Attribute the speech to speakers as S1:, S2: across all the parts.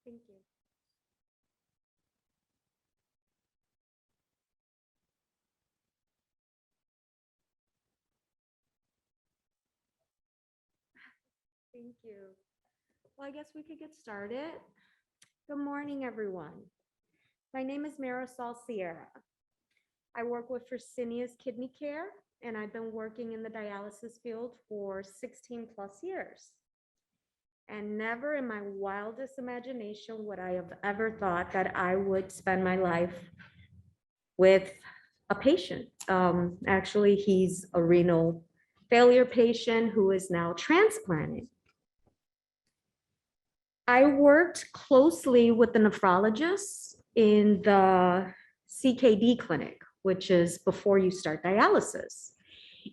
S1: Thank you. Thank you. Well, I guess we could get started. Good morning, everyone. My name is Marisol Sierra. I work with Fresenius Kidney Care, and I've been working in the dialysis field for 16 plus years. And never in my wildest imagination would I have ever thought that I would spend my life with a patient. Actually, he's a renal failure patient who is now transplanted. I worked closely with the nephrologist in the CKD clinic, which is before you start dialysis.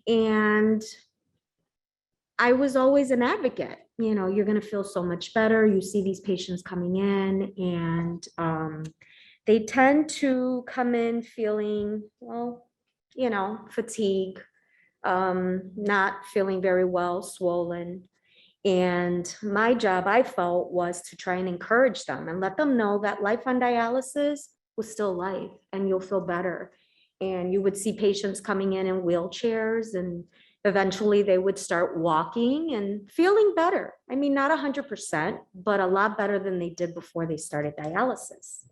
S1: And I was always an advocate. You know, you're going to feel so much better. You see these patients coming in, and they tend to come in feeling, well, you know, fatigue, not feeling very well, swollen. And my job, I felt, was to try and encourage them and let them know that life on dialysis was still life and you'll feel better. And you would see patients coming in wheelchairs, and eventually they would start walking and feeling better. I mean, not 100%, but a lot better than they did before they started dialysis.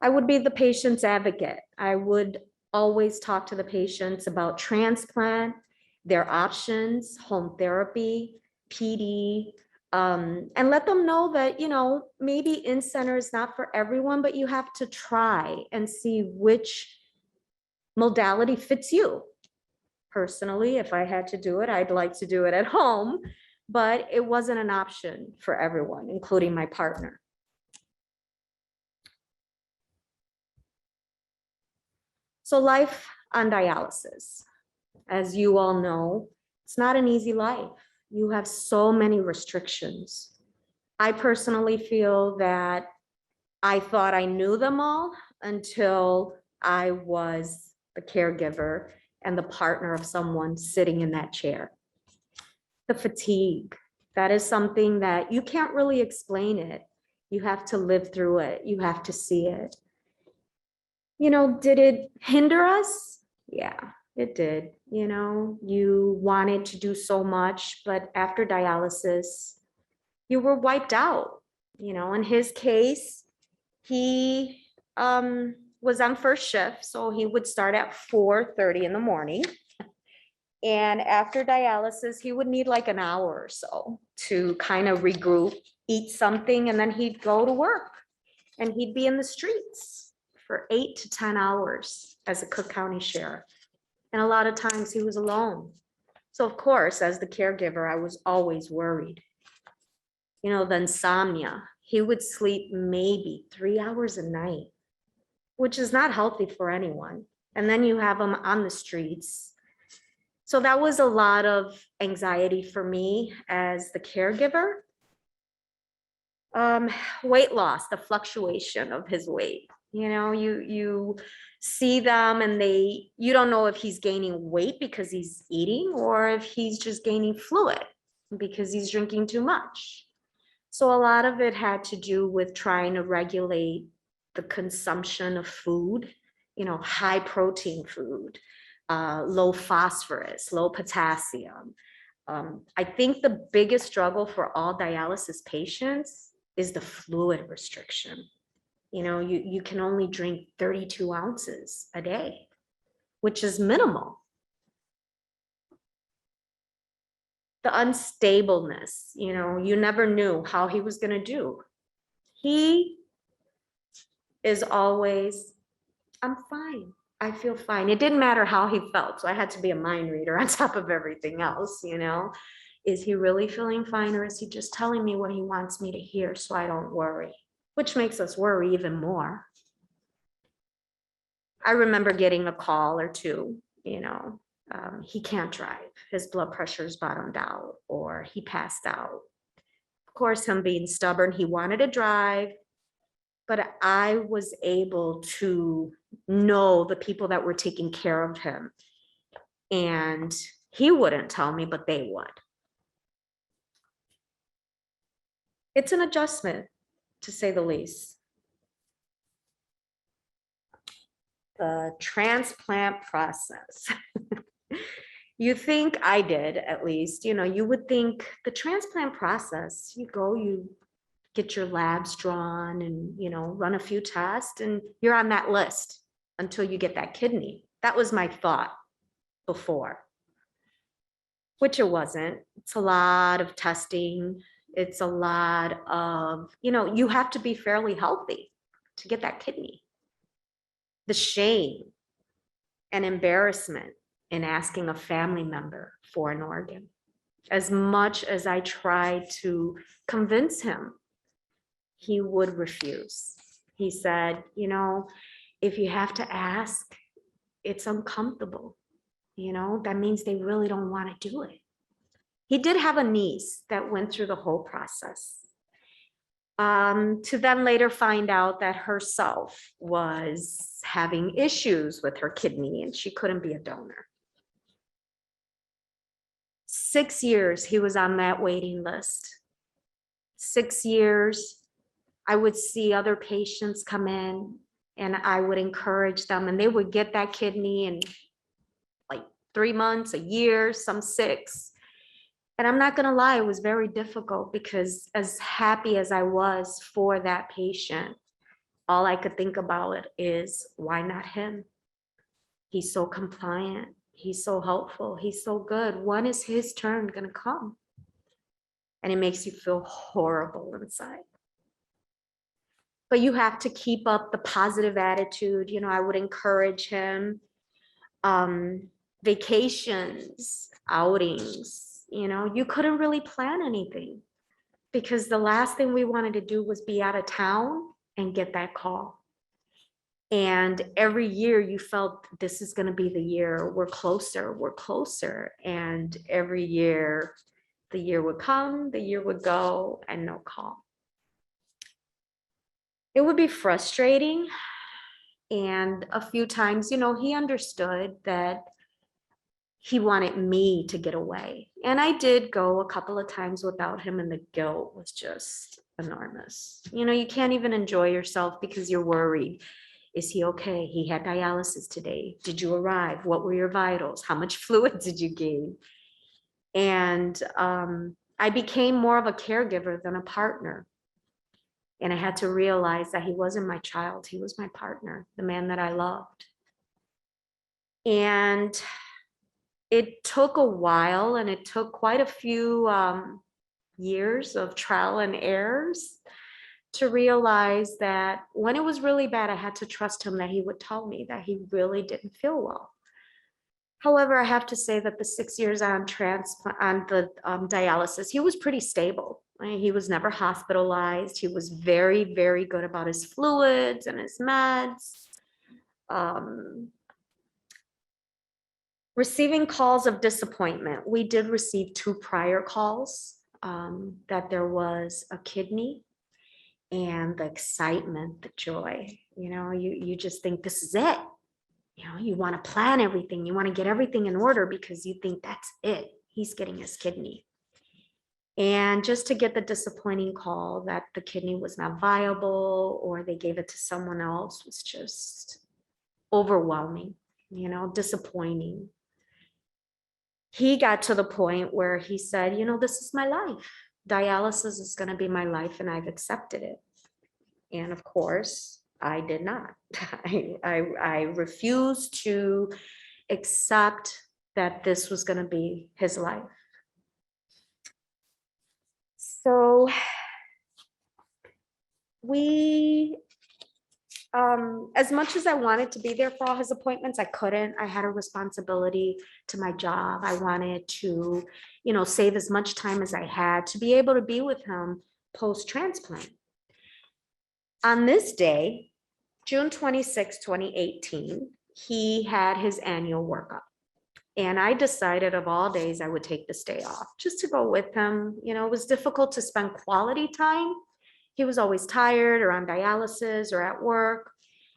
S1: I would be the patient's advocate. I would always talk to the patients about transplant, their options, home therapy, PD, and let them know that, you know, maybe in-center is not for everyone, but you have to try and see which modality fits you. Personally, if I had to do it, I'd like to do it at home, but it wasn't an option for everyone, including my partner. So life on dialysis, as you all know, it's not an easy life. You have so many restrictions. I personally feel that I thought I knew them all until I was the caregiver and the partner of someone sitting in that chair. The fatigue, that is something that you can't really explain it. You have to live through it. You have to see it. You know, did it hinder us? Yeah, it did. You know, you wanted to do so much, but after dialysis, you were wiped out. You know, in his case, he was on first shift, so he would start at 4:30 in the morning. And after dialysis, he would need like an hour or so to kind of regroup, eat something, and then he'd go to work. And he'd be in the streets for 8 to 10 hours as a Cook County sheriff. And a lot of times he was alone. So of course, as the caregiver, I was always worried. You know, the insomnia, he would sleep maybe 3 hours a night, which is not healthy for anyone. And then you have him on the streets. So that was a lot of anxiety for me as the caregiver. Weight loss, the fluctuation of his weight. You know, you see them and you don't know if he's gaining weight because he's eating or if he's just gaining fluid because he's drinking too much. So a lot of it had to do with trying to regulate the consumption of food, you know, high protein food, low phosphorus, low potassium. I think the biggest struggle for all dialysis patients is the fluid restriction. You know, you can only drink 32 ounces a day, which is minimal. The unstableness, you know, you never knew how he was going to do. He is always, I'm fine. I feel fine. It didn't matter how he felt. So I had to be a mind reader on top of everything else, you know. Is he really feeling fine, or is he just telling me what he wants me to hear so I don't worry? Which makes us worry even more. I remember getting a call or two, you know, he can't drive. His blood pressure's bottomed out, or he passed out. Of course, him being stubborn, he wanted to drive, but I was able to know the people that were taking care of him. And he wouldn't tell me, but they would. It's an adjustment to say the least. The transplant process. You think, I did at least, you know, you would think the transplant process, you go, you get your labs drawn and, you know, run a few tests and you're on that list until you get that kidney. That was my thought before, which it wasn't. It's a lot of testing. It's a lot of, you know, you have to be fairly healthy to get that kidney. The shame and embarrassment in asking a family member for an organ. As much as I tried to convince him, he would refuse. He said, you know, if you have to ask, it's uncomfortable. You know, that means they really don't want to do it. He did have a niece that went through the whole process. To then later find out that herself was having issues with her kidney and she couldn't be a donor. 6 years he was on that waiting list. 6 years, I would see other patients come in and I would encourage them and they would get that kidney in like 3 months, a year, some 6. And I'm not gonna lie, it was very difficult because as happy as I was for that patient, all I could think about it is, why not him? He's so compliant. He's so helpful. He's so good. When is his turn gonna come? And it makes you feel horrible inside. But you have to keep up the positive attitude. You know, I would encourage him. Vacations, outings, you know, you couldn't really plan anything because the last thing we wanted to do was be out of town and get that call. And every year you felt this is going to be the year, we're closer. And every year, the year would come, the year would go, and no call. It would be frustrating. And a few times, you know, he understood that he wanted me to get away. And I did go a couple of times without him, and the guilt was just enormous. You know, you can't even enjoy yourself because you're worried. Is he okay? He had dialysis today. Did you arrive? What were your vitals? How much fluid did you gain? And I became more of a caregiver than a partner. And I had to realize that he wasn't my child. He was my partner, the man that I loved. And it took a while, and it took quite a few years of trial and errors to realize that when it was really bad, I had to trust him that he would tell me that he really didn't feel well. However, I have to say that the 6 years on the dialysis, he was pretty stable. He was never hospitalized. He was very, very good about his fluids and his meds. Receiving calls of disappointment. We did receive 2 prior calls that there was a kidney, and the excitement, the joy, you know, you just think this is it. You know, you want to plan everything. You want to get everything in order because you think that's it. He's getting his kidney. And just to get the disappointing call that the kidney was not viable or they gave it to someone else was just overwhelming, you know, disappointing. He got to the point where he said, you know, this is my life. Dialysis is going to be my life, and I've accepted it. And of course, I did not. I refused to accept that this was going to be his life. So we, as much as I wanted to be there for all his appointments, I couldn't. I had a responsibility to my job. I wanted to, you know, save as much time as I had to be able to be with him post-transplant. On this day, June 26, 2018, he had his annual workup. And I decided of all days I would take this day off just to go with him. You know, it was difficult to spend quality time. He was always tired or on dialysis or at work.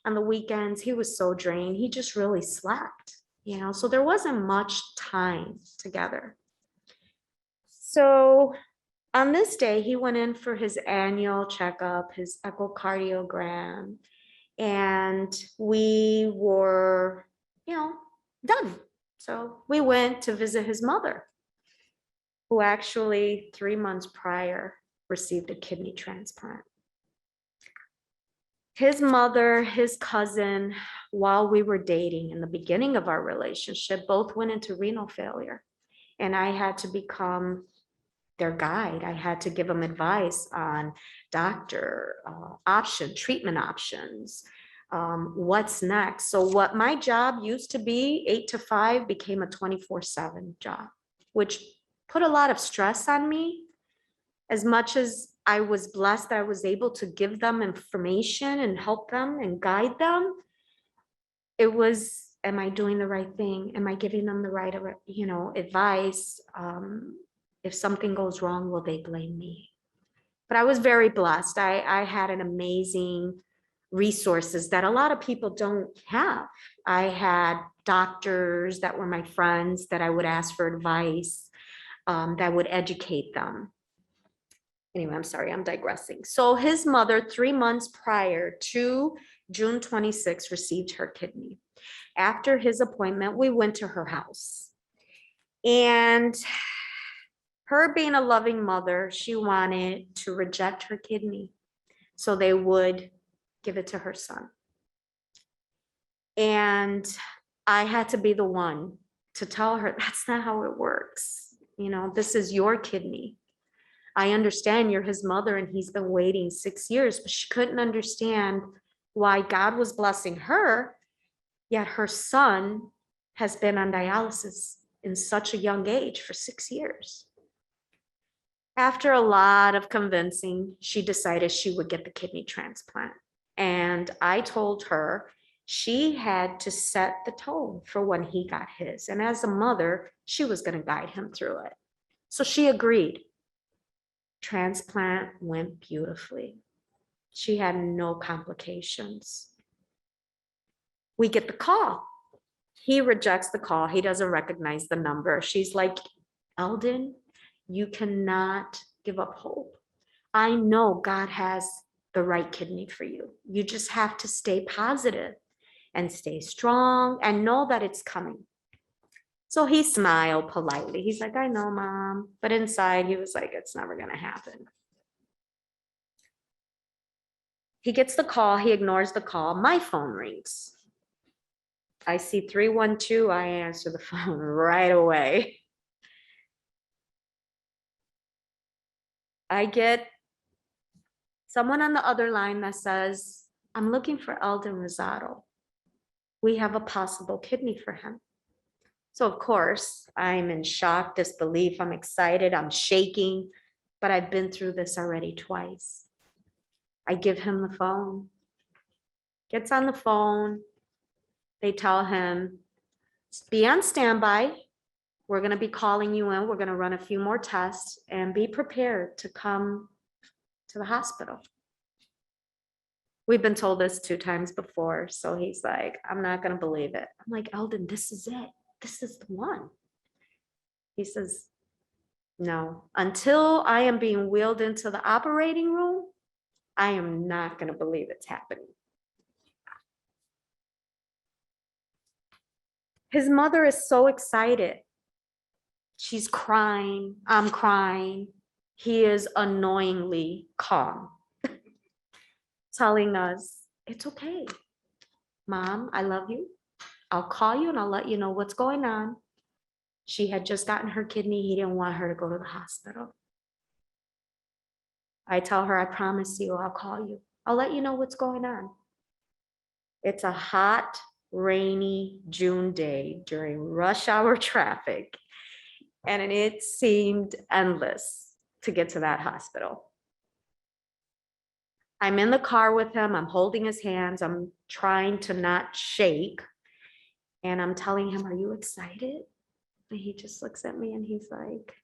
S1: On the weekends, he was so drained. He just really slept, you know, so there wasn't much time together. So On this day, he went in for his annual checkup, his echocardiogram, and we were, done. So we went to visit his mother, who actually 3 months prior received a kidney transplant. His mother, his cousin, while we were dating in the beginning of our relationship, both went into renal failure. And I had to become their guide. I had to give them advice on doctor treatment options, what's next. So what my job used to be 8 to 5 became a 24/7 job, which put a lot of stress on me. As much as I was blessed that I was able to give them information and help them and guide them, it was, am I doing the right thing? Am I giving them the right, advice? If something goes wrong, will they blame me? But I was very blessed. I had an amazing resources that a lot of people don't have. I had doctors that were my friends that I would ask for advice, that would educate them. Anyway, I'm sorry, I'm digressing. So his mother, 3 months prior to June 26, received her kidney. After his appointment, we went to her house. And her being a loving mother, she wanted to reject her kidney so they would give it to her son. And I had to be the one to tell her, that's not how it works. This is your kidney. I understand you're his mother and he's been waiting 6 years, but she couldn't understand why God was blessing her, yet her son has been on dialysis in such a young age for 6 years. After a lot of convincing, she decided she would get the kidney transplant. And I told her she had to set the tone for when he got his. And as a mother, she was going to guide him through it. So she agreed. Transplant went beautifully. She had no complications. We get the call. He rejects the call. He doesn't recognize the number. She's like, Eldon, you cannot give up hope. I know God has the right kidney for you. You just have to stay positive and stay strong and know that it's coming. So he smiled politely. He's like, I know, Mom. But inside he was like, it's never going to happen. He gets the call. He ignores the call. My phone rings. I see 312. I answer the phone right away. I get someone on the other line that says, I'm looking for Eldon Rosado. We have a possible kidney for him. So of course, I'm in shock, disbelief. I'm excited. I'm shaking, but I've been through this already twice. I give him the phone. Gets on the phone. They tell him, be on standby. We're going to be calling you in. We're going to run a few more tests and be prepared to come to the hospital. We've been told this 2 times before. So he's like, I'm not going to believe it. I'm like, Eldon, this is it. This is the one. He says, no, until I am being wheeled into the operating room, I am not going to believe it's happening. His mother is so excited. She's crying. I'm crying. He is annoyingly calm, telling us, it's okay. Mom, I love you. I'll call you and I'll let you know what's going on. She had just gotten her kidney. He didn't want her to go to the hospital. I tell her, I promise you, I'll call you. I'll let you know what's going on. It's a hot, rainy June day during rush hour traffic. And it seemed endless to get to that hospital. I'm in the car with him. I'm holding his hands. I'm trying to not shake. And I'm telling him, are you excited? And he just looks at me and he's like,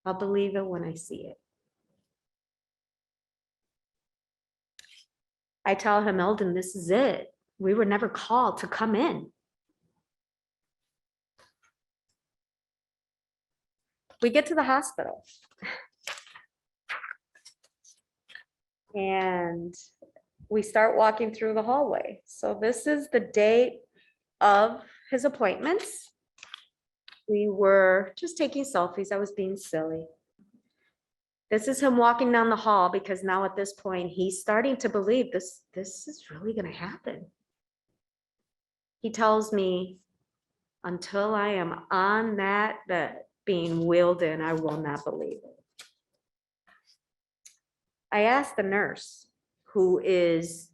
S1: I'll believe it when I see it. I tell him, Eldon, this is it. We were never called to come in. We get to the hospital. And we start walking through the hallway. So this is the day of his appointments. We were just taking selfies. I was being silly. This is him walking down the hall because now at this point, he's starting to believe this is really going to happen. He tells me, until I am on that bed being wheeled in, I will not believe it. I asked the nurse, who is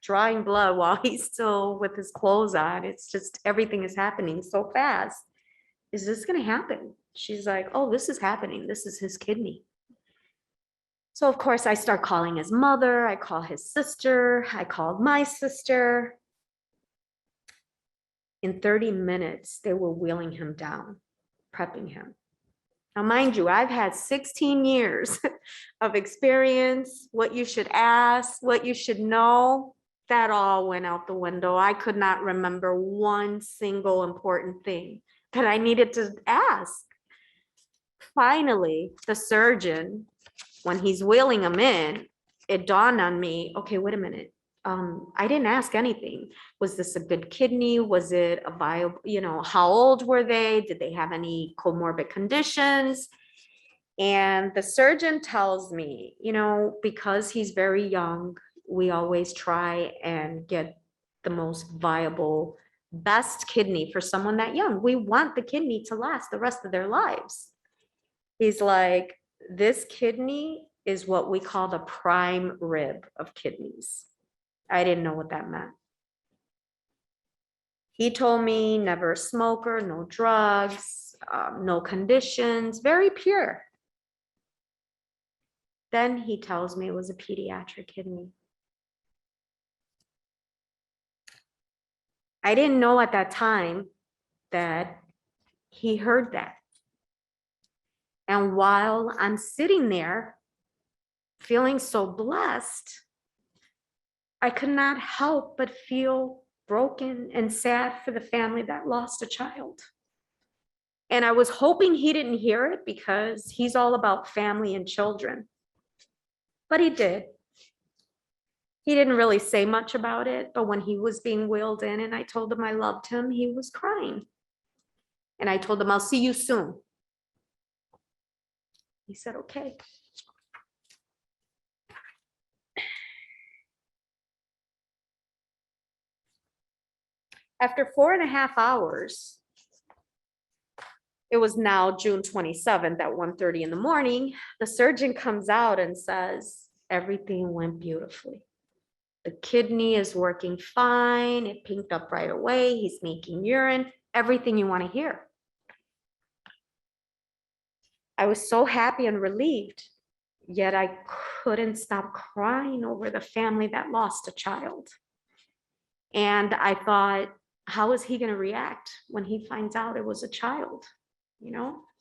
S1: drawing blood while he's still with his clothes on. It's just, everything is happening so fast. Is this going to happen? She's like, oh, this is happening. This is his kidney. So of course I start calling his mother. I call his sister. I called my sister. In 30 minutes, they were wheeling him down, prepping him. Now, mind you, I've had 16 years of experience, what you should ask, what you should know, that all went out the window. I could not remember one single important thing that I needed to ask. Finally, the surgeon, when he's wheeling him in, it dawned on me, okay, wait a minute. I didn't ask anything. Was this a good kidney? Was it a viable, how old were they? Did they have any comorbid conditions? And the surgeon tells me, because he's very young, we always try and get the most viable, best kidney for someone that young. We want the kidney to last the rest of their lives. He's like, this kidney is what we call the prime rib of kidneys. I didn't know what that meant. He told me never a smoker, no drugs, no conditions, very pure. Then he tells me it was a pediatric kidney. I didn't know at that time that he heard that. And while I'm sitting there feeling so blessed, I could not help but feel broken and sad for the family that lost a child. And I was hoping he didn't hear it because he's all about family and children. But he did. He didn't really say much about it, but when he was being wheeled in and I told him I loved him, he was crying. And I told him, I'll see you soon. He said, okay. After 4.5 hours, it was now June 27th at 1:30 in the morning, the surgeon comes out and says, everything went beautifully. The kidney is working fine. It pinked up right away. He's making urine, everything you want to hear. I was so happy and relieved, yet I couldn't stop crying over the family that lost a child. And I thought, how is he going to react when he finds out it was a child?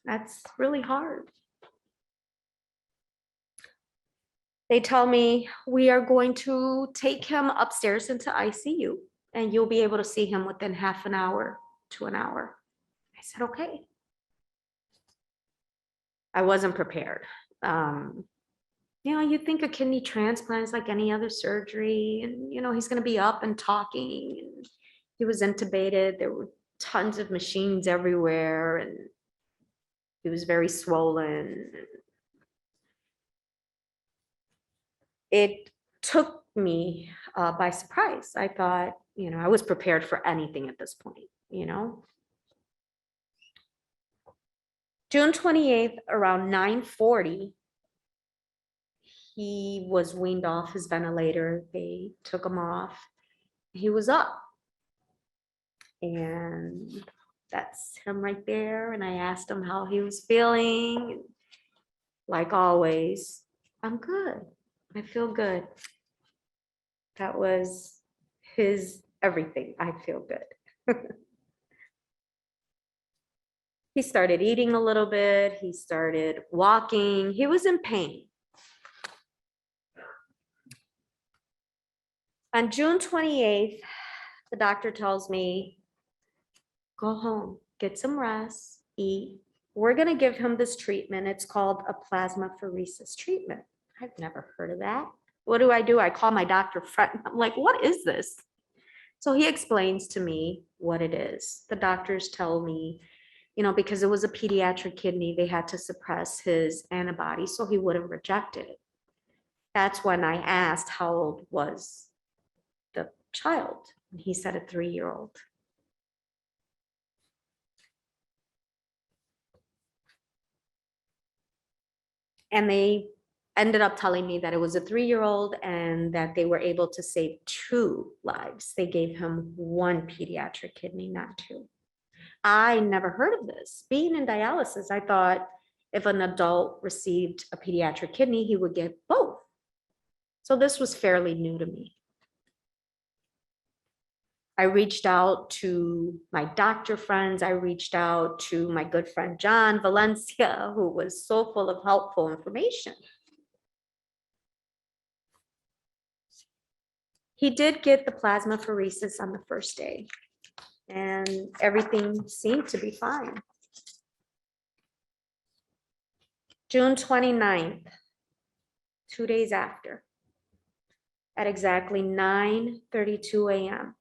S1: That's really hard. They tell me we are going to take him upstairs into ICU and you'll be able to see him within half an hour to an hour. I said, okay. I wasn't prepared. You think a kidney transplant is like any other surgery and, he's going to be up and talking. And he was intubated. There were tons of machines everywhere and he was very swollen. It took me by surprise. I thought, I was prepared for anything at this point, June 28th, around 9:40, he was weaned off his ventilator. They took him off. He was up. And that's him right there. And I asked him how he was feeling. Like always, I'm good. I feel good. That was his everything. I feel good. He started eating a little bit. He started walking. He was in pain. On June 28th, the doctor tells me, go home, get some rest, eat, we're going to give him this treatment. It's called a plasmapheresis treatment. I've never heard of that. What do? I call my doctor friend. I'm like, what is this? So he explains to me what it is. The doctors tell me, because it was a pediatric kidney, they had to suppress his antibodies so he wouldn't reject it. That's when I asked how old was the child. And he said a 3-year-old. And they ended up telling me that it was a 3-year-old and that they were able to save 2 lives. They gave him 1 pediatric kidney, not 2. I never heard of this. Being in dialysis, I thought if an adult received a pediatric kidney, he would get both. So this was fairly new to me. I reached out to my doctor friends. I reached out to my good friend, John Valencia, who was so full of helpful information. He did get the plasmapheresis on the first day, and everything seemed to be fine. June 29th, 2 days after, at exactly 9:32 a.m.,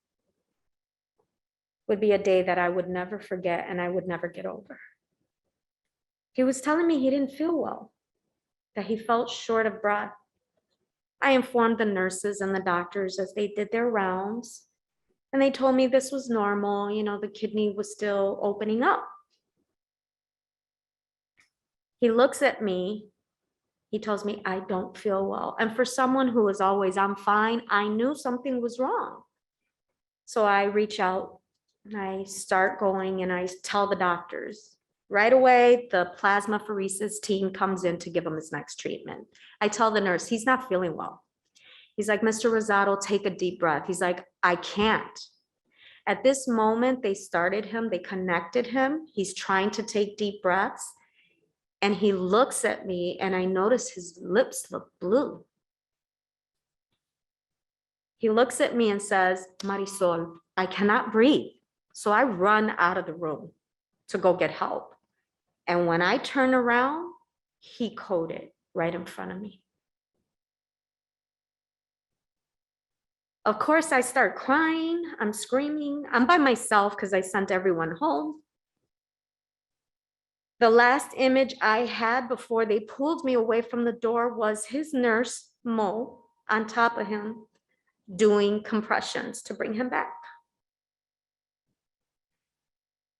S1: would be a day that I would never forget and I would never get over. He was telling me he didn't feel well, that he felt short of breath. I informed the nurses and the doctors as they did their rounds, and they told me this was normal, the kidney was still opening up. He looks at me, he tells me, I don't feel well. And for someone who is always, I'm fine, I knew something was wrong. So I reach out and I start going and I tell the doctors. Right away, the plasmapheresis team comes in to give him his next treatment. I tell the nurse, he's not feeling well. He's like, Mr. Rosado, take a deep breath. He's like, I can't. At this moment, they started him, they connected him. He's trying to take deep breaths. And he looks at me and I notice his lips look blue. He looks at me and says, Marisol, I cannot breathe. So I run out of the room to go get help. And when I turn around, he coded right in front of me. Of course, I start crying. I'm screaming. I'm by myself because I sent everyone home. The last image I had before they pulled me away from the door was his nurse, Mo, on top of him, doing compressions to bring him back.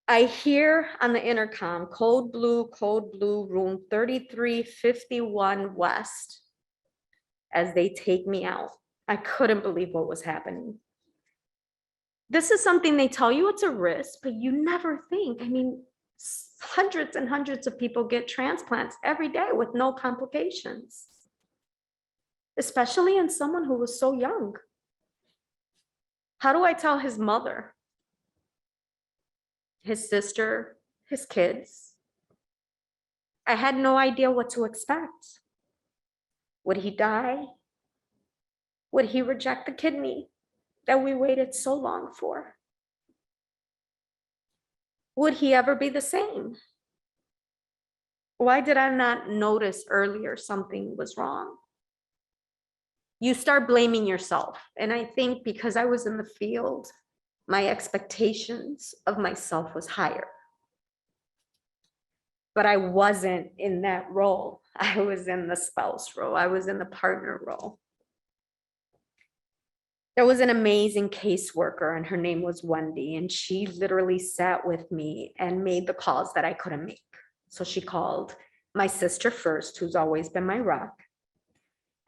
S1: I hear on the intercom, code blue, room 3351 West, as they take me out. I couldn't believe what was happening. This is something they tell you it's a risk, but you never think. Hundreds and hundreds of people get transplants every day with no complications, especially in someone who was so young. How do I tell his mother, his sister, his kids? I had no idea what to expect. Would he die? Would he reject the kidney that we waited so long for? Would he ever be the same? Why did I not notice earlier something was wrong? You start blaming yourself. And I think because I was in the field, my expectations of myself was higher. But I wasn't in that role. I was in the spouse role. I was in the partner role. There was an amazing caseworker and her name was Wendy, and she literally sat with me and made the calls that I couldn't make. So she called my sister first, who's always been my rock,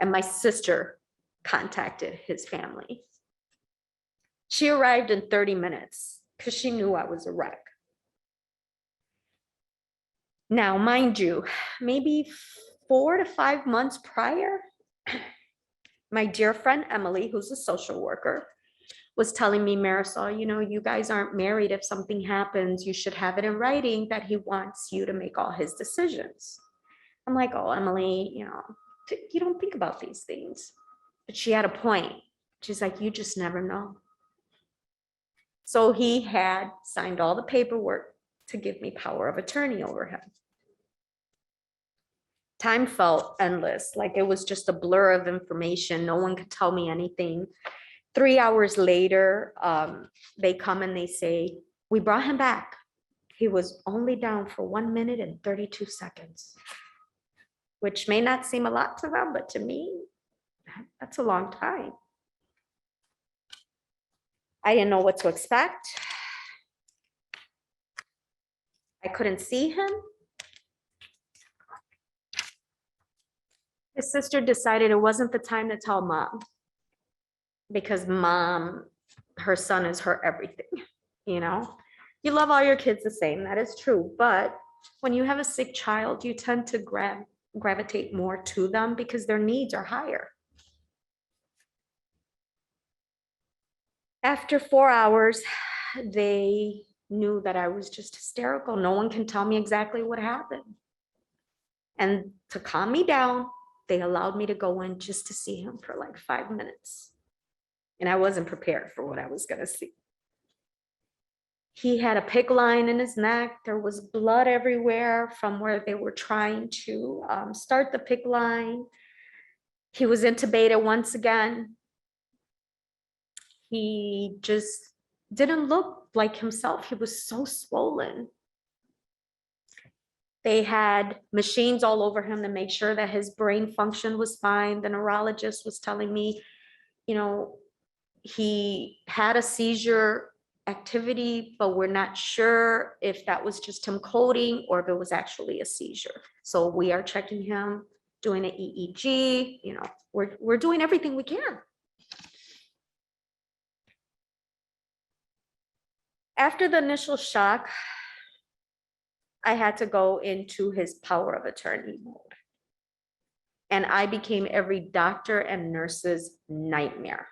S1: and my sister contacted his family. She arrived in 30 minutes because she knew I was a wreck. Now, mind you, maybe 4 to 5 months prior, my dear friend Emily, who's a social worker, was telling me, Marisol, you guys aren't married. If something happens, you should have it in writing that he wants you to make all his decisions. I'm like, oh, Emily, you don't think about these things. But she had a point. She's like, you just never know. So he had signed all the paperwork to give me power of attorney over him. Time felt endless, like it was just a blur of information. No one could tell me anything. 3 hours later, they come and they say, we brought him back. He was only down for 1 minute and 32 seconds, which may not seem a lot to them, but to me, that's a long time. I didn't know what to expect. I couldn't see him. His sister decided it wasn't the time to tell mom, because mom, her son is her everything, you know? You love all your kids the same, that is true, but when you have a sick child, you tend to gravitate more to them because their needs are higher. After 4 hours, they knew that I was just hysterical. No one can tell me exactly what happened. And to calm me down, they allowed me to go in just to see him for like 5 minutes. And I wasn't prepared for what I was gonna see. He had a PICC line in his neck. There was blood everywhere from where they were trying to start the PICC line. He was intubated once again. He just didn't look like himself. He was so swollen. They had machines all over him to make sure that his brain function was fine. The neurologist was telling me, you know, he had a seizure activity, but we're not sure if that was just him coding or if it was actually a seizure. So we are checking him, doing an EEG, you know, we're doing everything we can. After the initial shock, I had to go into his power of attorney mode. And I became every doctor and nurse's nightmare.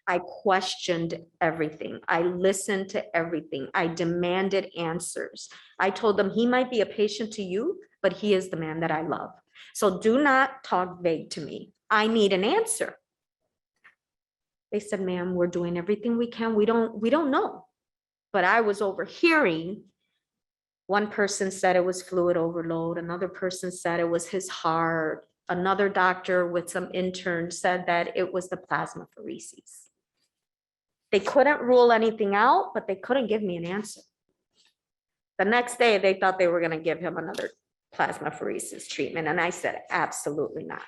S1: I questioned everything. I listened to everything. I demanded answers. I told them he might be a patient to you, but he is the man that I love. So do not talk vague to me. I need an answer. They said, ma'am, we're doing everything we can. We don't know. But I was overhearing. One person said it was fluid overload. Another person said it was his heart. Another doctor with some interns said that it was the plasmapheresis. They couldn't rule anything out, but they couldn't give me an answer. The next day, they thought they were going to give him another plasmapheresis treatment. And I said, absolutely not.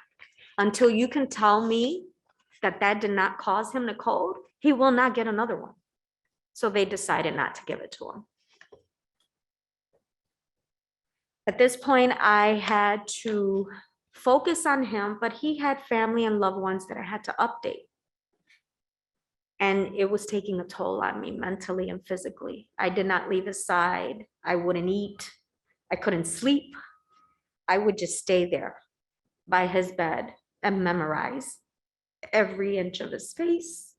S1: Until you can tell me that that did not cause him to code, he will not get another one. So they decided not to give it to him. At this point, I had to focus on him, but he had family and loved ones that I had to update. And it was taking a toll on me mentally and physically. I did not leave his side. I wouldn't eat. I couldn't sleep. I would just stay there by his bed and memorize every inch of his face,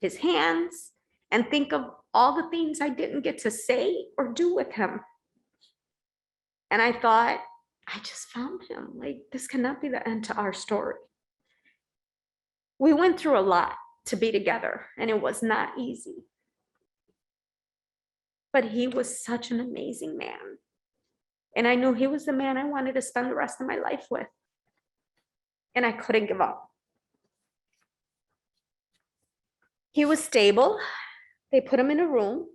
S1: his hands, and think of all the things I didn't get to say or do with him. And I thought, I just found him. Like, this cannot be the end to our story. We went through a lot to be together, and it was not easy. But he was such an amazing man. And I knew he was the man I wanted to spend the rest of my life with. And I couldn't give up. He was stable. They put him in a room,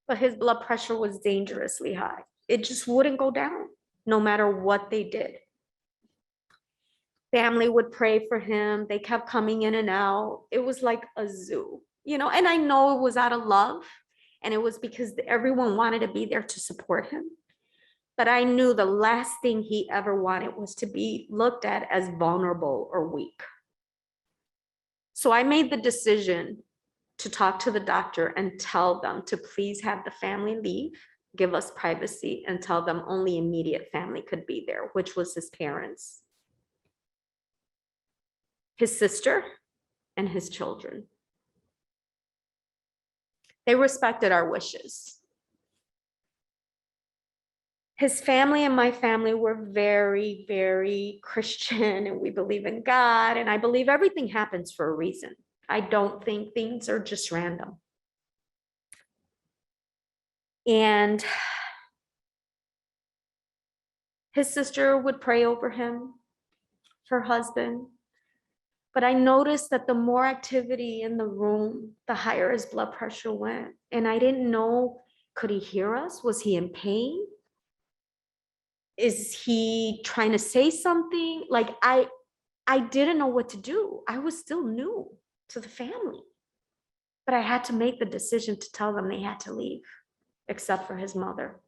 S1: but his blood pressure was dangerously high. It just wouldn't go down, no matter what they did. Family would pray for him. They kept coming in and out. It was like a zoo, you know, and I know it was out of love, and it was because everyone wanted to be there to support him. But I knew the last thing he ever wanted was to be looked at as vulnerable or weak. So I made the decision to talk to the doctor and tell them to please have the family leave, give us privacy, and tell them only immediate family could be there, which was his parents, his sister, and his children. They respected our wishes. His family and my family were very, very Christian, and we believe in God, and I believe everything happens for a reason. I don't think things are just random. And his sister would pray over him, her husband. But I noticed that the more activity in the room, the higher his blood pressure went. And I didn't know, could he hear us? Was he in pain? Is he trying to say something? Like I didn't know what to do. I was still new to the family. But I had to make the decision to tell them they had to leave, except for his mother.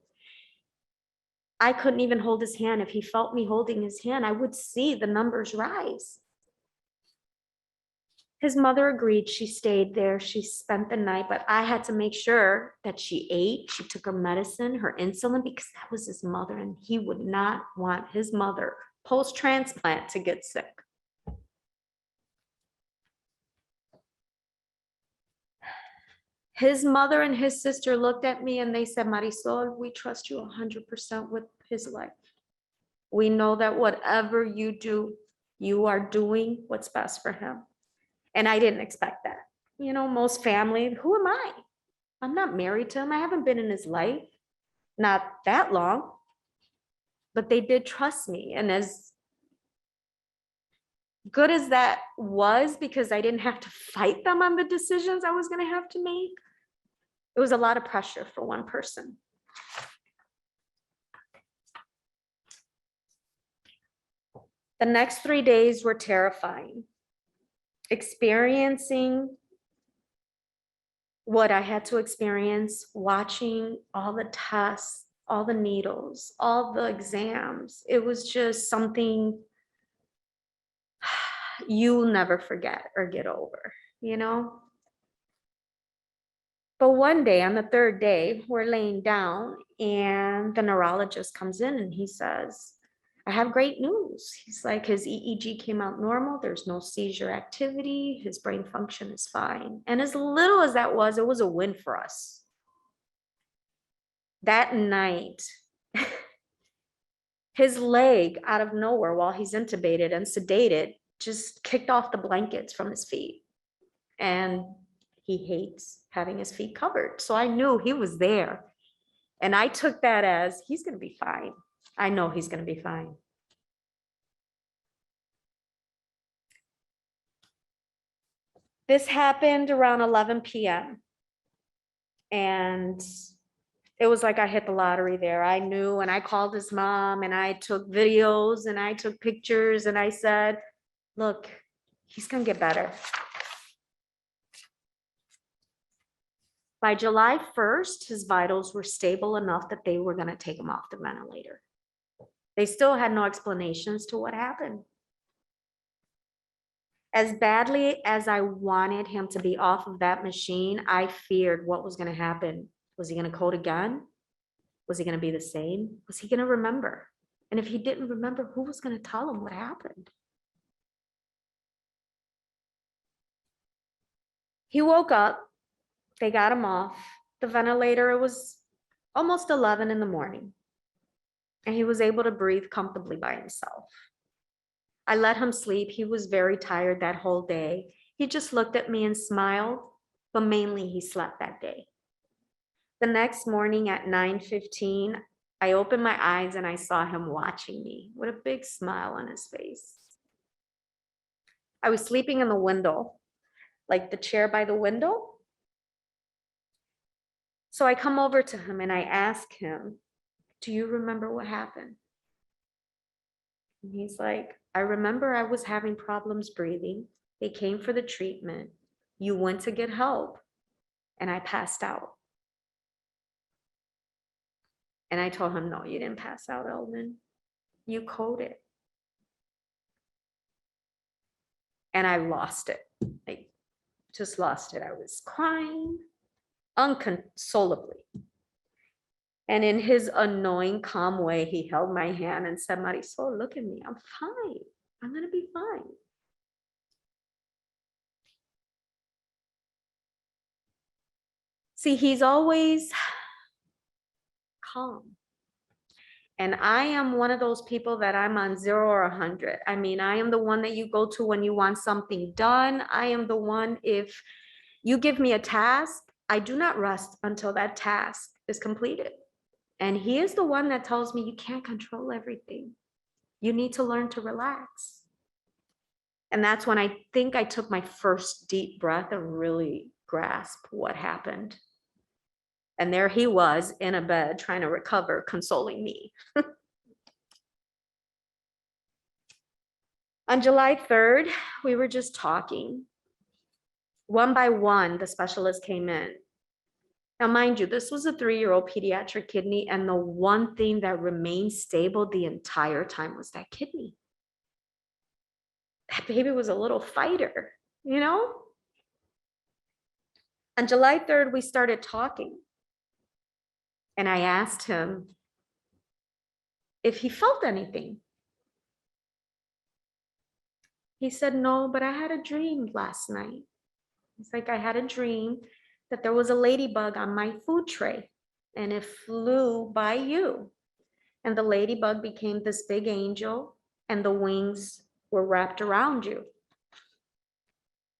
S1: I couldn't even hold his hand. If he felt me holding his hand, I would see the numbers rise. His mother agreed. She stayed there. She spent the night, but I had to make sure that she ate. She took her medicine, her insulin, because that was his mother, and he would not want his mother post-transplant to get sick. His mother and his sister looked at me and they said, Marisol, we trust you 100% with his life. We know that whatever you do, you are doing what's best for him. And I didn't expect that. You know, most family, who am I? I'm not married to him. I haven't been in his life, not that long, but they did trust me. And as good as that was, because I didn't have to fight them on the decisions I was going to have to make, it was a lot of pressure for one person. The next 3 days were terrifying. Experiencing what I had to experience, watching all the tests, all the needles, all the exams. It was just something you'll never forget or get over, you know? But one day, on the third day, we're laying down and the neurologist comes in and he says, I have great news. He's like, his EEG came out normal. There's no seizure activity. His brain function is fine. And as little as that was, it was a win for us. That night, his leg out of nowhere while he's intubated and sedated just kicked off the blankets from his feet. And he hates having his feet covered. So I knew he was there. And I took that as he's going to be fine. I know he's going to be fine. This happened around 11 p.m. And it was like I hit the lottery there. I knew, and I called his mom and I took videos and I took pictures and I said, look, he's going to get better. By July 1st, his vitals were stable enough that they were going to take him off the ventilator. They still had no explanations to what happened. As badly as I wanted him to be off of that machine, I feared what was going to happen. Was he going to code again? Was he going to be the same? Was he going to remember? And if he didn't remember, who was going to tell him what happened? He woke up. They got him off the ventilator. It was almost 11 in the morning. And he was able to breathe comfortably by himself. I let him sleep. He was very tired that whole day. He just looked at me and smiled, but mainly he slept that day. The next morning at 9:15, I opened my eyes and I saw him watching me with a big smile on his face. I was sleeping in the window, like the chair by the window. So I come over to him and I ask him, do you remember what happened? And he's like, I remember I was having problems breathing. They came for the treatment. You went to get help and I passed out. And I told him, no, you didn't pass out, Elvin. You coded. And I lost it. I just lost it. I was crying unconsolably. And in his annoying, calm way, he held my hand and said, Marisol, look at me. I'm fine. I'm going to be fine. See, he's always calm. And I am one of those people that I'm on 0 or 100. I mean, I am the one that you go to when you want something done. I am the one, if you give me a task, I do not rest until that task is completed. And he is the one that tells me you can't control everything. You need to learn to relax. And that's when I think I took my first deep breath and really grasped what happened. And there he was in a bed trying to recover, consoling me. On July 3rd, we were just talking. One by one, the specialist came in. Now, mind you, this was a 3-year-old pediatric kidney, and the one thing that remained stable the entire time was that kidney. That baby was a little fighter, you know? On July 3rd, we started talking. And I asked him if he felt anything. He said, no, but I had a dream last night. It's like I had a dream that there was a ladybug on my food tray and it flew by you. And the ladybug became this big angel and the wings were wrapped around you.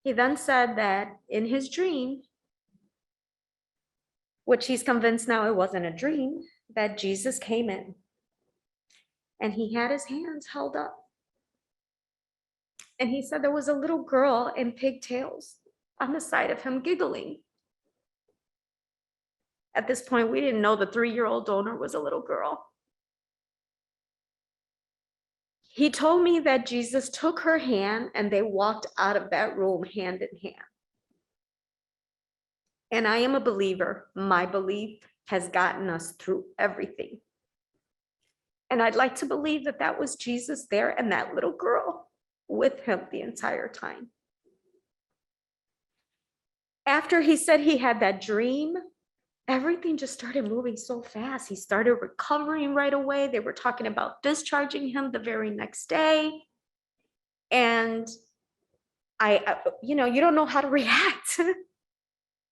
S1: He then said that in his dream, which he's convinced now it wasn't a dream, that Jesus came in and he had his hands held up. And he said there was a little girl in pigtails on the side of him giggling. At this point, we didn't know the 3-year-old donor was a little girl. He told me that Jesus took her hand and they walked out of that room hand in hand. And I am a believer. My belief has gotten us through everything. And I'd like to believe that that was Jesus there and that little girl with him the entire time. After he said he had that dream, everything just started moving so fast. He started recovering right away. They were talking about discharging him the very next day. And you don't know how to react.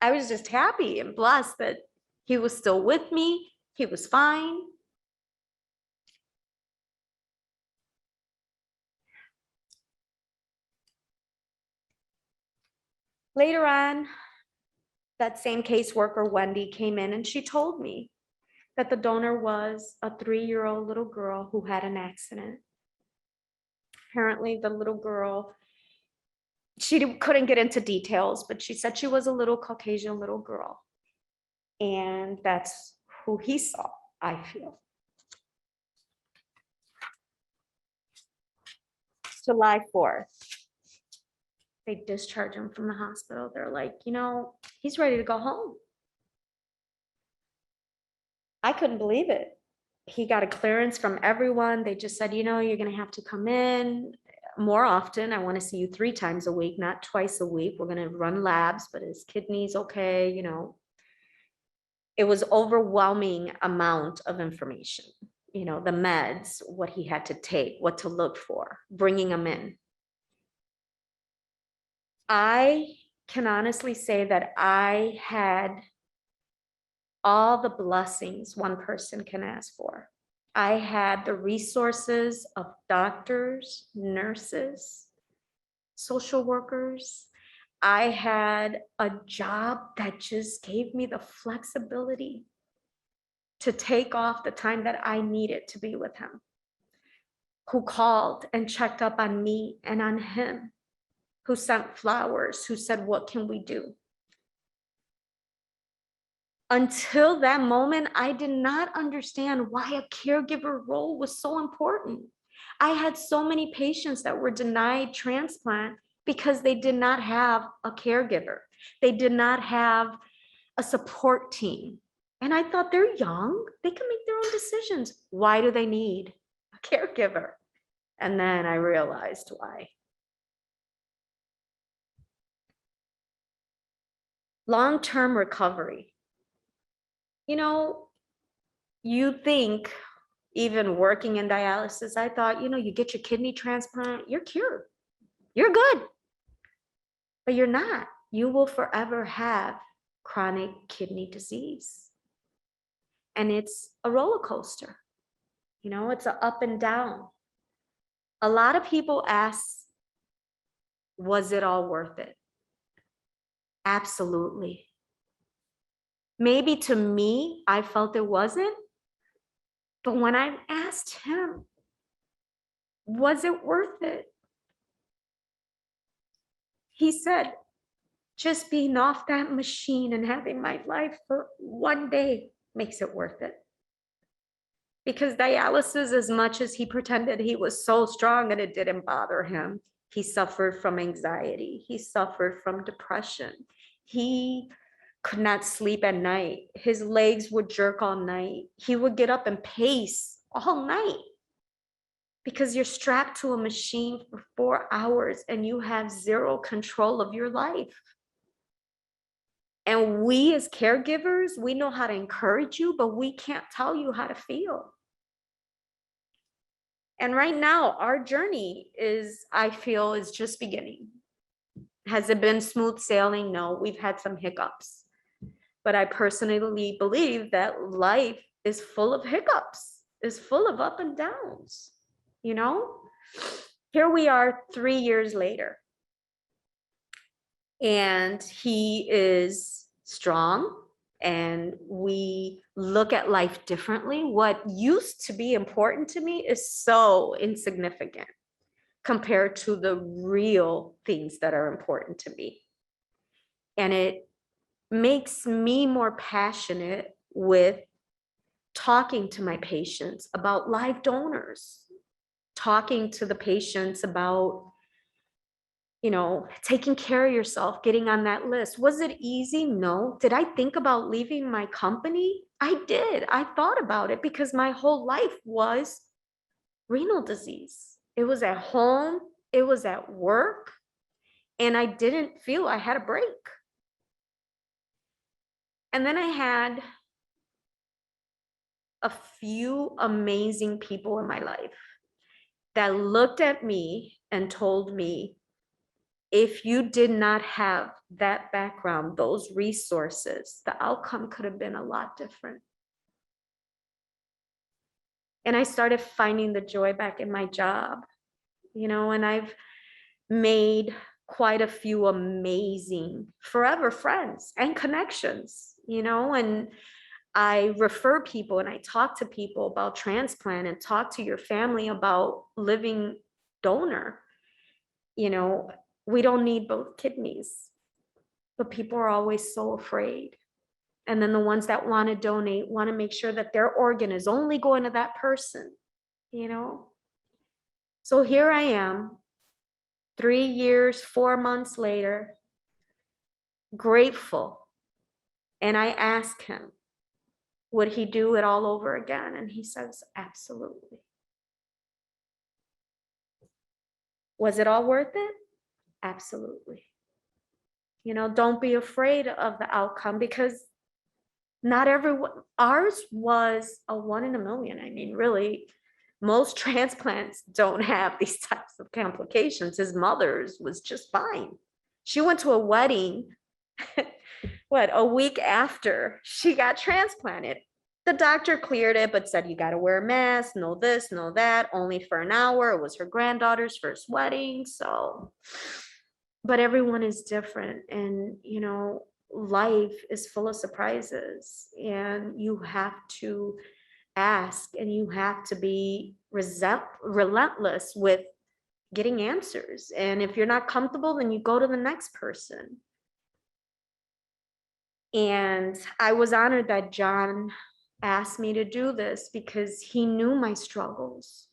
S1: I was just happy and blessed that he was still with me. He was fine. Later on, that same caseworker, Wendy, came in and she told me that the donor was a 3-year-old little girl who had an accident. Apparently, the little girl, she couldn't get into details, but she said she was a little Caucasian little girl. And that's who he saw, I feel. July 4th. They discharge him from the hospital. They're like, he's ready to go home. I couldn't believe it. He got a clearance from everyone. They just said, you're going to have to come in more often. I want to see you 3 times a week, not twice a week. We're going to run labs, but his kidney's okay. It was overwhelming amount of information, the meds, what he had to take, what to look for, bringing him in. I can honestly say that I had all the blessings one person can ask for. I had the resources of doctors, nurses, social workers. I had a job that just gave me the flexibility to take off the time that I needed to be with him, who called and checked up on me and on him, who sent flowers, who said, what can we do? Until that moment, I did not understand why a caregiver role was so important. I had so many patients that were denied transplant because they did not have a caregiver. They did not have a support team. And I thought, they're young, they can make their own decisions. Why do they need a caregiver? And then I realized why. Long-term recovery. You think, even working in dialysis, I thought, you get your kidney transplant, you're cured. You're good. But you're not. You will forever have chronic kidney disease. And it's a roller coaster. It's an up and down. A lot of people ask, was it all worth it? Absolutely. Maybe to me, I felt it wasn't. But when I asked him, was it worth it? He said, just being off that machine and having my life for one day makes it worth it. Because dialysis, as much as he pretended he was so strong and it didn't bother him, he suffered from anxiety. He suffered from depression. He could not sleep at night. His legs would jerk all night. He would get up and pace all night because you're strapped to a machine for 4 hours and you have zero control of your life. And we as caregivers, we know how to encourage you, but we can't tell you how to feel. And right now, our journey is, I feel, is just beginning. Has it been smooth sailing? No, we've had some hiccups. But I personally believe that life is full of hiccups, is full of up and downs, you know? Here we are 3 years later. And he is strong, and we look at life differently. What used to be important to me is so insignificant compared to the real things that are important to me. And it makes me more passionate with talking to my patients about live donors, talking to the patients about, you know, taking care of yourself, getting on that list. Was it easy? No. Did I think about leaving my company? I did. I thought about it because my whole life was renal disease. It was at home, it was at work, and I didn't feel I had a break. And then I had a few amazing people in my life that looked at me and told me, if you did not have that background, those resources, the outcome could have been a lot different. And I started finding the joy back in my job, you know, and I've made quite a few amazing forever friends and connections, you know, and I refer people and I talk to people about transplant and talk to your family about living donor. You know, we don't need both kidneys, but people are always so afraid. And then the ones that want to donate want to make sure that their organ is only going to that person, you know? So here I am, 3 years, 4 months later, grateful. And I ask him, would he do it all over again? And he says, absolutely. Was it all worth it? Absolutely. You know, don't be afraid of the outcome, because not everyone, ours was a 1 in a million. I mean, really, most transplants don't have these types of complications. His mother's was just fine. She went to a wedding, a week after she got transplanted. The doctor cleared it, but said, you got to wear a mask, no this, no that, only for an hour. It was her granddaughter's first wedding. So, but everyone is different. And, you know, life is full of surprises, and you have to ask, and you have to be relentless with getting answers. And if you're not comfortable, then you go to the next person. And I was honored that John asked me to do this because he knew my struggles.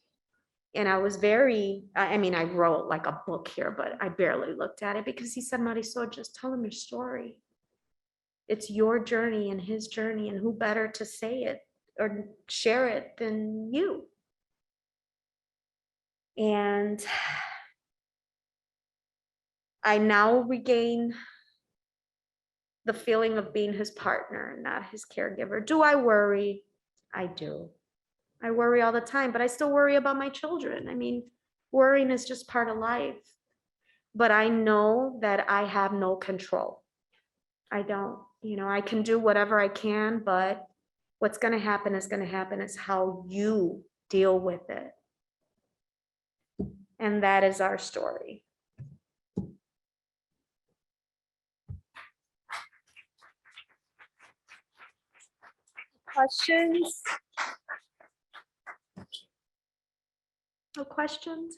S1: And I was I mean, I wrote like a book here, but I barely looked at it, because he said, Marisol, just tell him your story. It's your journey and his journey, and who better to say it or share it than you? And I now regain the feeling of being his partner, not his caregiver. Do I worry? I do. I worry all the time, but I still worry about my children. I mean, worrying is just part of life. But I know that I have no control. I don't, you know, I can do whatever I can, but what's going to happen is going to happen. It's how you deal with it. And that is our story. questions? No questions?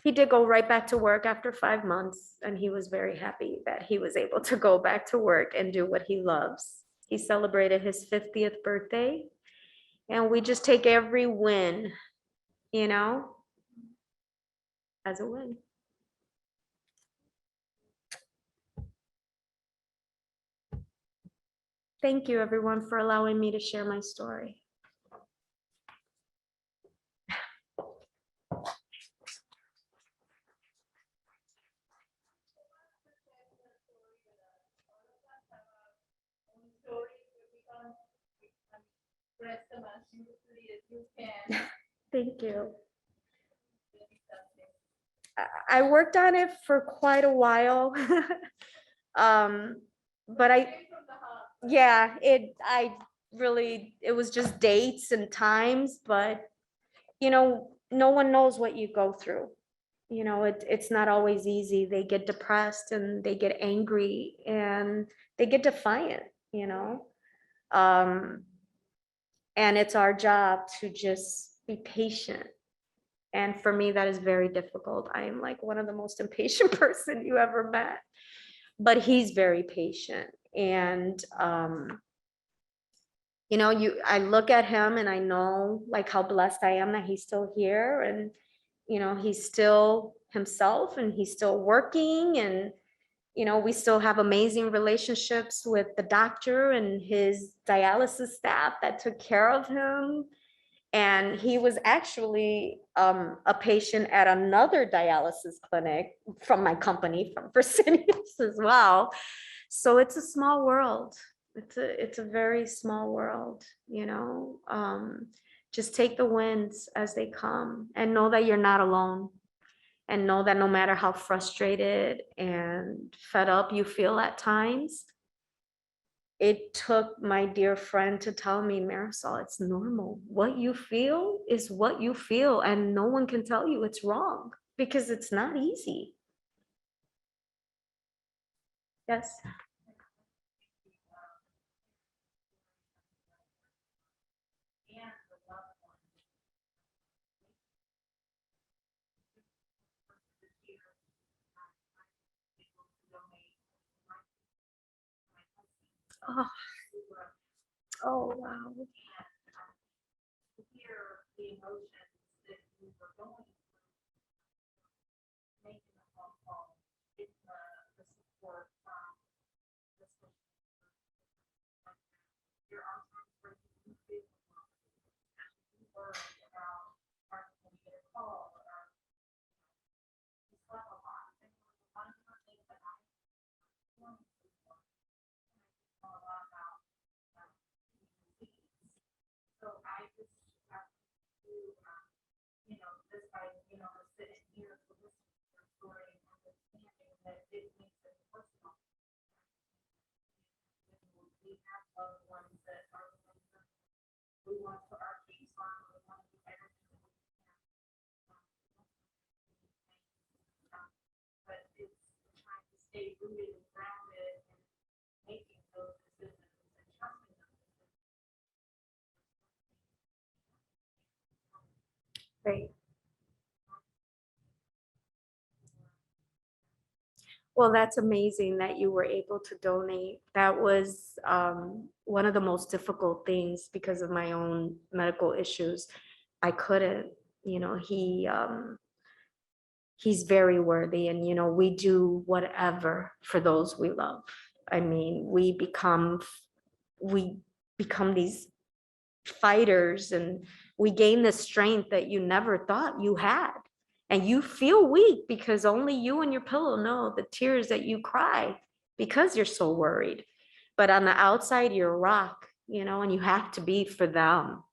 S1: He did go right back to work after 5 months, and he was very happy that he was able to go back to work and do what he loves. He celebrated his 50th birthday, and we just take every win, you know, as a win. Thank you, everyone, for allowing me to share my story. Thank you. I worked on it for quite a while. But yeah, it was just dates and times, but no one knows what you go through. It's not always easy. They get depressed and they get angry and they get defiant, and it's our job to just be patient. And for me, that is very difficult. I am like one of the most impatient person you ever met, but he's very patient. And, I look at him and I know like how blessed I am that he's still here, and, he's still himself and he's still working, and, we still have amazing relationships with the doctor and his dialysis staff that took care of him. And he was actually a patient at another dialysis clinic from my company, from Fresenius as well. So it's a small world. It's a very small world, just take the wins as they come and know that you're not alone, and know that no matter how frustrated and fed up you feel at times, it took my dear friend to tell me, Marisol, it's normal. What you feel is what you feel, and no one can tell you it's wrong, because it's not easy. Yes. Oh, oh wow. Great. Well, that's amazing that you were able to donate. That was one of the most difficult things because of my own medical issues. I couldn't, he's very worthy, and we do whatever for those we love. I mean, we become these fighters, and we gain the strength that you never thought you had. And you feel weak because only you and your pillow know the tears that you cry because you're so worried. But on the outside, you're a rock, and you have to be for them.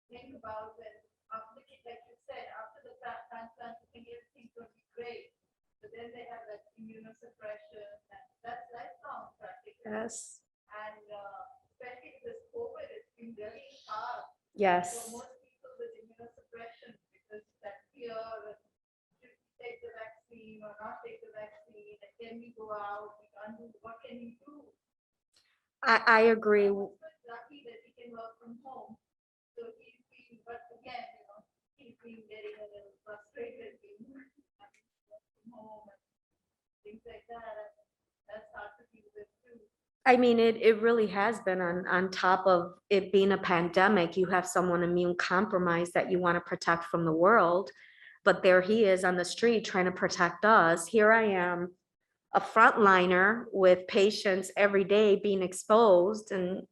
S1: Think about it. After, like you said, after the transplant, you think everything's going to be great, but then they have that immunosuppression, and that's lifelong practically. Yes. And especially with this COVID, it's been really hard. Yes. For most people with immunosuppression, because that fear
S2: can we go out? What can we do?
S1: I agree.
S2: Lucky that he can work from home. So he's been, but again, he's been getting a little frustrated being work from home and things like that. That's hard to deal with too.
S1: I mean, it really has been on top of it being a pandemic. You have someone immune compromised that you want to protect from the world, but there he is on the street trying to protect us. Here I am, a frontliner with patients every day being exposed. And,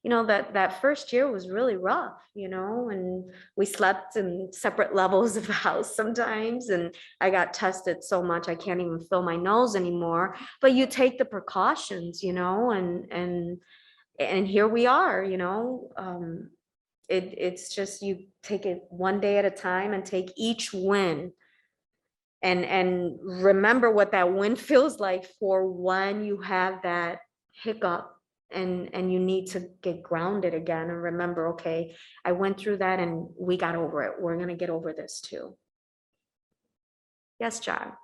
S1: that first year was really rough, and we slept in separate levels of the house sometimes. And I got tested so much, I can't even feel my nose anymore, but you take the precautions, and here we are, it's just, you take it one day at a time and take each win. And remember what that win feels like for when you have that hiccup and you need to get grounded again and remember, okay, I went through that and we got over it. We're gonna get over this too. Yes, John.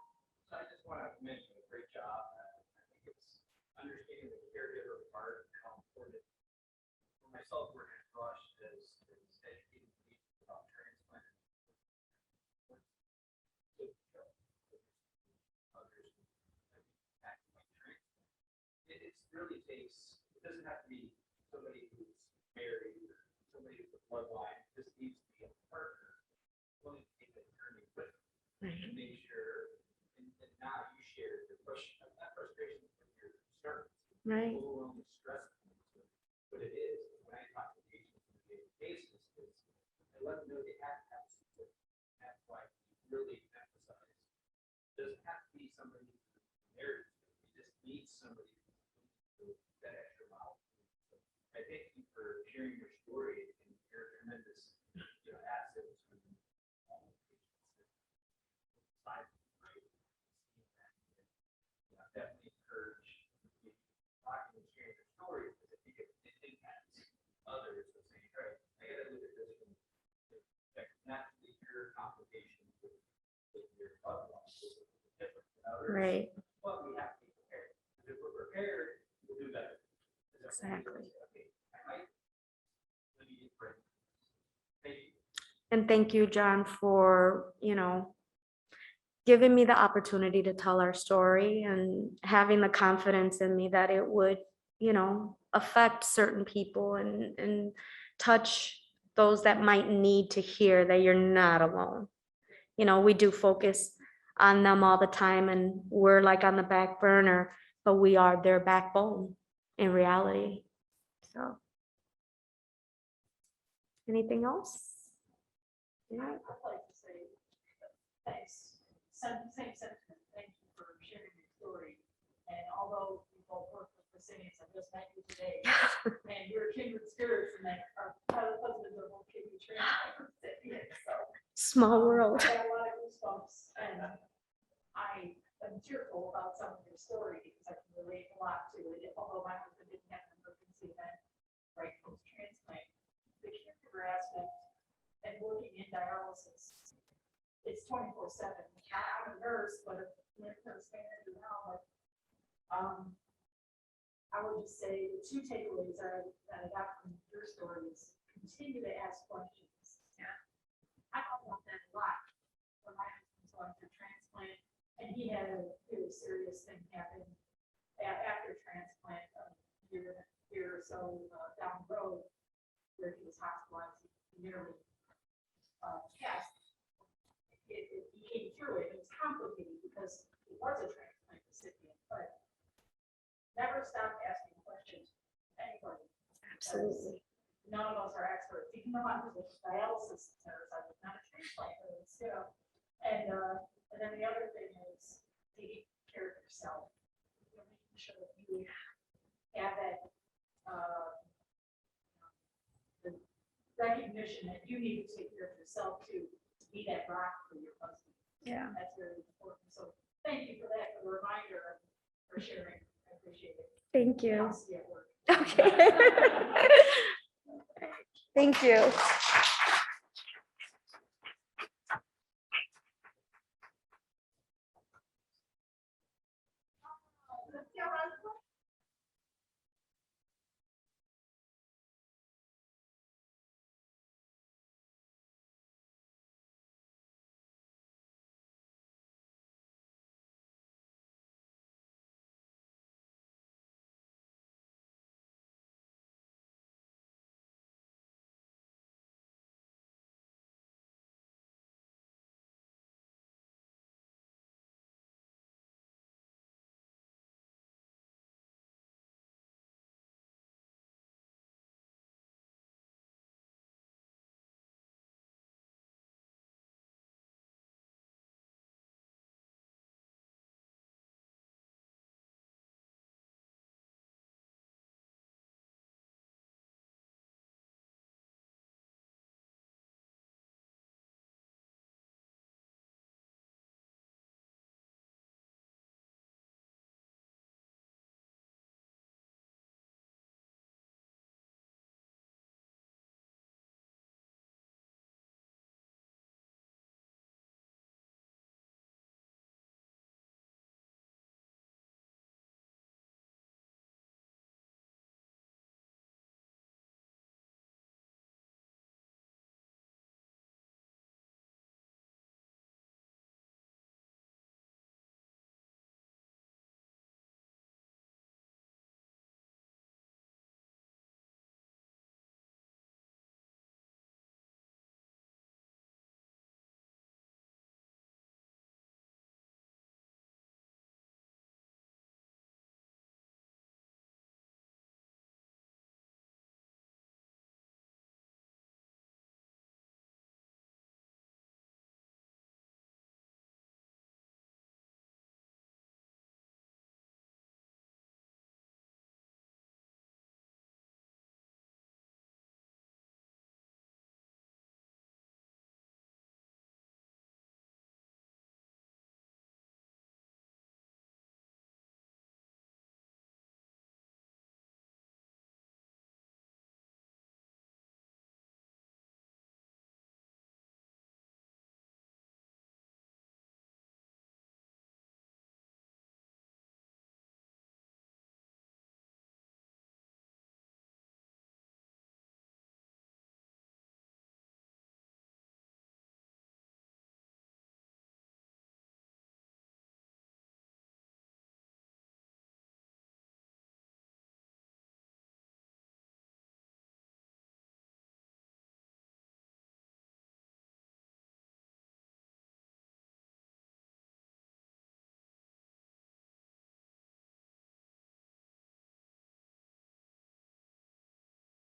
S3: I just want to mention a great job. I think it's understanding the caregiver part, how important for myself, working at Rush is educating people about transplant. It really takes, it doesn't have to be somebody who's married or somebody with a bloodline. This needs to be a partner willing to take that journey with them to make sure, and now you share your frustration with your concerns.
S1: Right.
S3: Overwhelming stress. But it is, when I talk to patients on a daily basis, is I let them know they have to have support. That's why we really emphasize. It doesn't have to be somebody who's married. You just need somebody who that extra mile. So I thank you for sharing your story and your tremendous assets. Definitely encourage talking and sharing your stories because I think it impacts others. So saying, right, I got to look at this from not your complications with your loved ones, different than others.
S1: Right.
S3: But we have to be prepared. If we're prepared, we'll do better.
S1: Exactly.
S3: Okay, I might need a break. Thank you.
S1: And thank you, John, for, giving me the opportunity to tell our story and having the confidence in me that it would, affect certain people and touch those that might need to hear that you're not alone. We do focus on them all the time and we're like on the back burner, but we are their backbone in reality. So. Anything else? Yeah.
S2: I'd like to say thanks. Same sentiment. Thank you for sharing your story. And although we both work with Fresenius, I just met you today, and you're kindred spirits, and that our husbands are both kidney transplant recipients. So
S1: Small world.
S2: I got a lot of goosebumps, and I am tearful about some of your story because I can relate a lot to it. Although my husband didn't have an emergency event right post transplant, the caregiver aspect and working in dialysis. It's 24/7. I'm a nurse, but a nurse manager now. But I would just say the two takeaways that I got from your story is continue to ask questions. Yeah, I don't want that a lot. When my husband's going through transplant, and he had a really serious thing happen after transplant a year or so down the road, where he was hospitalized, he nearly passed. He came through it. It was complicated because he was a transplant recipient, but never stop asking questions to anybody.
S1: Absolutely.
S2: None of us are experts. Even though I was a dialysis nurse, I was not a transplant nurse, And then the other thing is taking care of yourself. Making sure that you have that the recognition that you need to take care of yourself too. Be that rock for your husband.
S1: Yeah.
S2: That's very important. So thank you for that, for the reminder and for sharing. I appreciate it.
S1: Thank you.
S2: I'll see you at work.
S1: Okay. Thank you.